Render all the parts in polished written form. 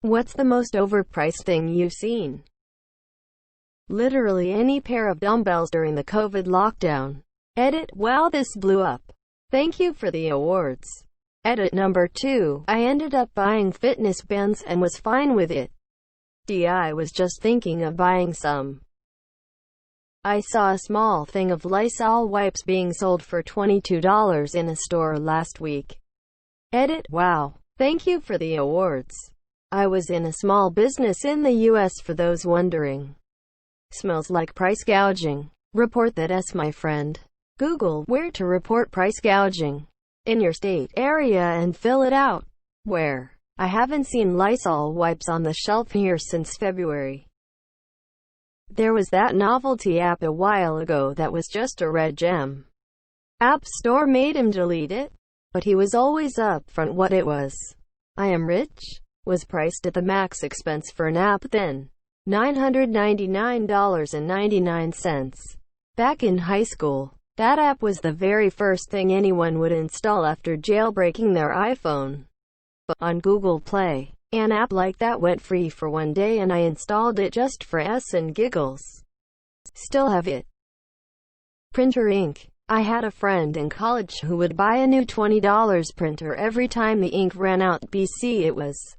What's the most overpriced thing you've seen? Literally any pair of dumbbells during the COVID lockdown. Edit: wow, this blew up. Thank you for the awards. Edit number 2. I ended up buying fitness bands and was fine with it. I was just thinking of buying some. I saw a small thing of Lysol wipes being sold for $22 in a store last week. Edit: wow. Thank you for the awards. I was in a small business in the US, for those wondering. Smells like price gouging. Report that, my friend. Google where to report price gouging in your state area and fill it out. Where? I haven't seen Lysol wipes on the shelf here since February. There was that novelty app a while ago that was just a red gem. App Store made him delete it, but he was always upfront what it was. I Am Rich was priced at the max expense for an app then. $999.99. Back in high school, that app was the very first thing anyone would install after jailbreaking their iPhone. On Google Play, an app like that went free for one day and I installed it just for and giggles. Still have it. Printer ink. I had a friend in college who would buy a new $20 printer every time the ink ran out. It was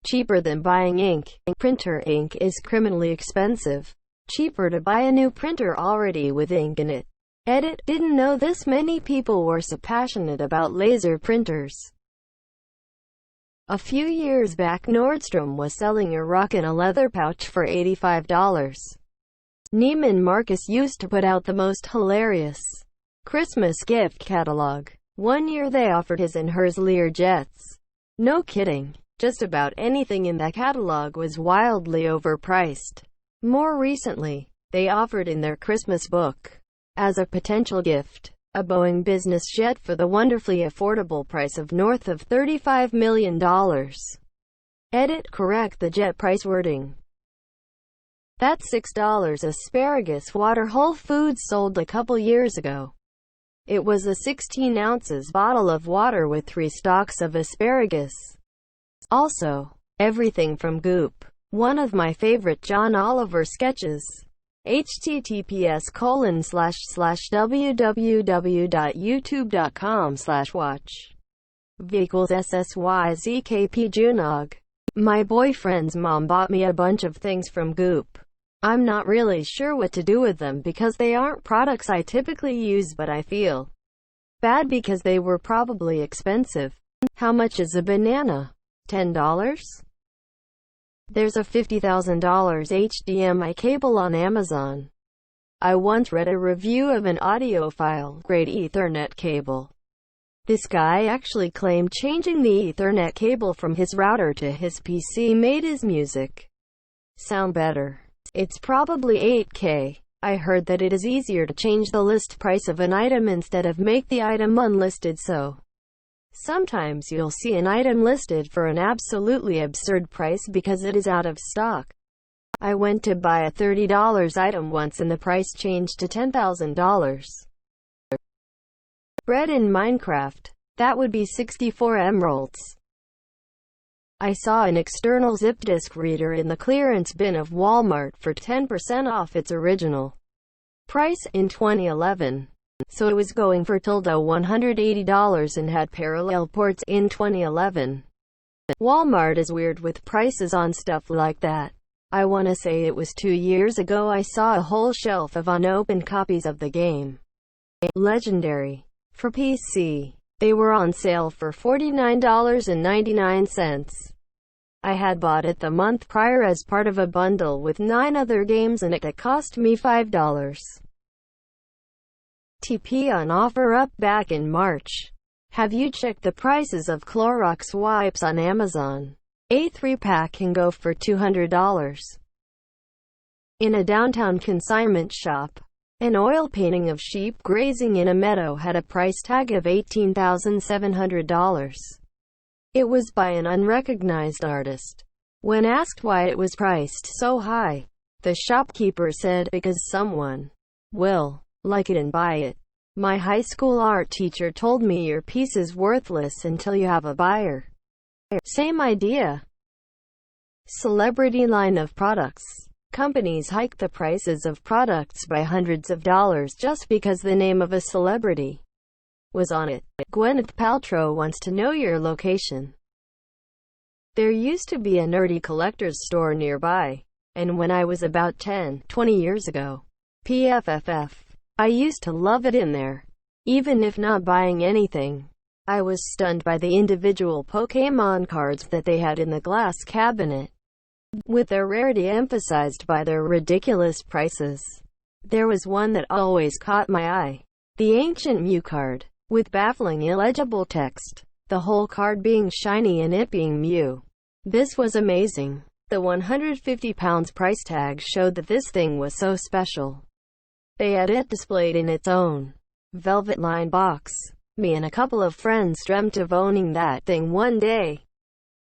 cheaper than buying ink. Printer ink is criminally expensive. Cheaper to buy a new printer already with ink in it. Edit: didn't know this many people were so passionate about laser printers. A few years back, Nordstrom was selling a rock in a leather pouch for $85. Neiman Marcus used to put out the most hilarious Christmas gift catalog. One year they offered his and hers Lear jets. No kidding. Just about anything in that catalog was wildly overpriced. More recently, they offered in their Christmas book, as a potential gift, a Boeing business jet for the wonderfully affordable price of north of $35 million. Edit: correct the jet price wording. That's $6 asparagus water Whole Foods sold a couple years ago. It was a 16 ounces bottle of water with 3 stalks of asparagus. Also, everything from Goop, one of my favorite John Oliver sketches. https://www.youtube.com/watch v = SSYZKP Junog. My boyfriend's mom bought me a bunch of things from Goop. I'm not really sure what to do with them because they aren't products I typically use, but I feel bad because they were probably expensive. How much is a banana? $10? There's a $50,000 HDMI cable on Amazon. I once read a review of an audiophile grade Ethernet cable. This guy actually claimed changing the Ethernet cable from his router to his PC made his music sound better. It's probably 8K. I heard that it is easier to change the list price of an item instead of make the item unlisted, so sometimes you'll see an item listed for an absolutely absurd price because it is out of stock. I went to buy a $30 item once and the price changed to $10,000. Bread in Minecraft. That would be 64 emeralds. I saw an external zip disk reader in the clearance bin of Walmart for 10% off its original price in 2011. So it was going for $180 and had parallel ports in 2011. Walmart is weird with prices on stuff like that. I wanna say it was 2 years ago I saw a whole shelf of unopened copies of the game Legendary for PC. They were on sale for $49.99. I had bought it the month prior as part of a bundle with 9 other games and it cost me $5. TP on offer up back in March. Have you checked the prices of Clorox wipes on Amazon? A 3-pack can go for $200. In a downtown consignment shop, an oil painting of sheep grazing in a meadow had a price tag of $18,700. It was by an unrecognized artist. When asked why it was priced so high, the shopkeeper said, because someone will like it and buy it. My high school art teacher told me your piece is worthless until you have a buyer. Same idea. Celebrity line of products. Companies hike the prices of products by hundreds of dollars just because the name of a celebrity was on it. Gwyneth Paltrow wants to know your location. There used to be a nerdy collector's store nearby, and when I was about 20 years ago, I used to love it in there. Even if not buying anything, I was stunned by the individual Pokémon cards that they had in the glass cabinet, with their rarity emphasized by their ridiculous prices. There was one that always caught my eye. The Ancient Mew card, with baffling illegible text, the whole card being shiny and it being Mew. This was amazing. The £150 price tag showed that this thing was so special. They had it displayed in its own velvet-lined box. Me and a couple of friends dreamt of owning that thing one day.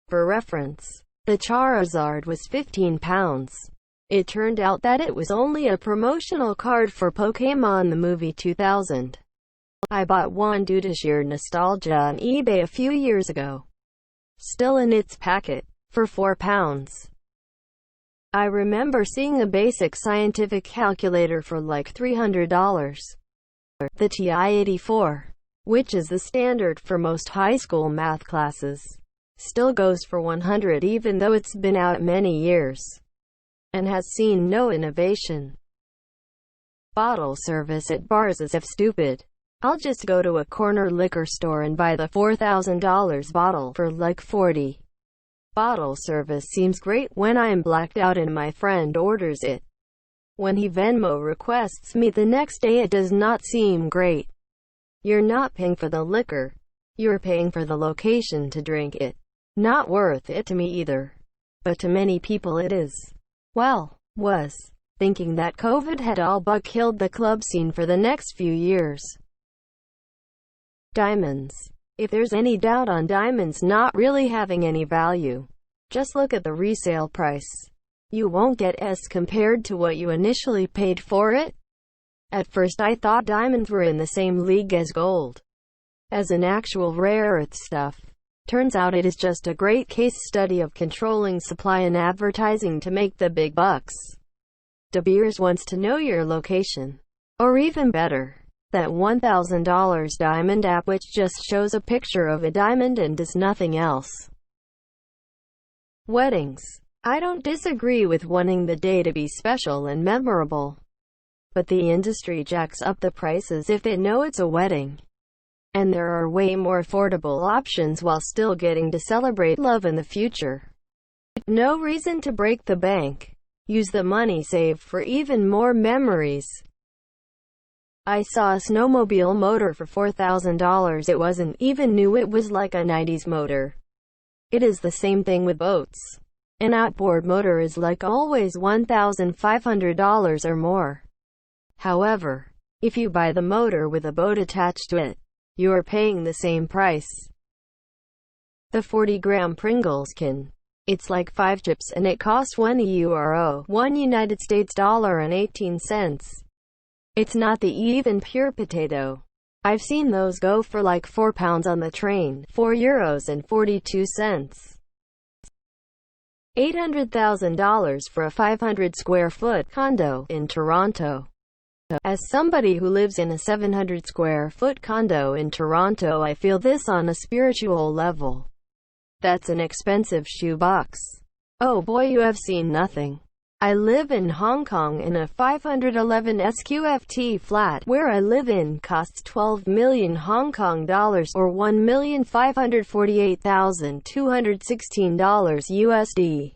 For reference, the Charizard was £15. It turned out that it was only a promotional card for Pokémon the movie 2000. I bought one due to sheer nostalgia on eBay a few years ago. Still in its packet, for £4. I remember seeing a basic scientific calculator for like $300. The TI-84, which is the standard for most high school math classes, still goes for $100 even though it's been out many years, and has seen no innovation. Bottle service at bars is stupid. I'll just go to a corner liquor store and buy the $4,000 bottle for like $40. Bottle service seems great when I am blacked out and my friend orders it. When he Venmo requests me the next day, it does not seem great. You're not paying for the liquor. You're paying for the location to drink it. Not worth it to me either. But to many people it is. Well, was thinking that COVID had all but killed the club scene for the next few years. Diamonds. If there's any doubt on diamonds not really having any value, just look at the resale price. You won't get as compared to what you initially paid for it. At first I thought diamonds were in the same league as gold, as an actual rare earth stuff. Turns out it is just a great case study of controlling supply and advertising to make the big bucks. De Beers wants to know your location. Or even better, that $1,000 diamond app which just shows a picture of a diamond and does nothing else. Weddings. I don't disagree with wanting the day to be special and memorable, but the industry jacks up the prices if it know it's a wedding. And there are way more affordable options while still getting to celebrate love in the future. No reason to break the bank. Use the money saved for even more memories. I saw a snowmobile motor for $4,000. It wasn't even new, it was like a 90s motor. It is the same thing with boats. An outboard motor is like always $1,500 or more. However, if you buy the motor with a boat attached to it, you are paying the same price. The 40-gram Pringles can. It's like 5 chips and it costs €1 $1.18. It's not the even pure potato. I've seen those go for like £4 on the train, €4.42. $800,000 for a 500 square foot condo in Toronto. As somebody who lives in a 700 square foot condo in Toronto, I feel this on a spiritual level. That's an expensive shoebox. Oh boy, you have seen nothing. I live in Hong Kong in a 511 SQFT flat where I live in costs 12 million Hong Kong dollars or $1,548,216 USD.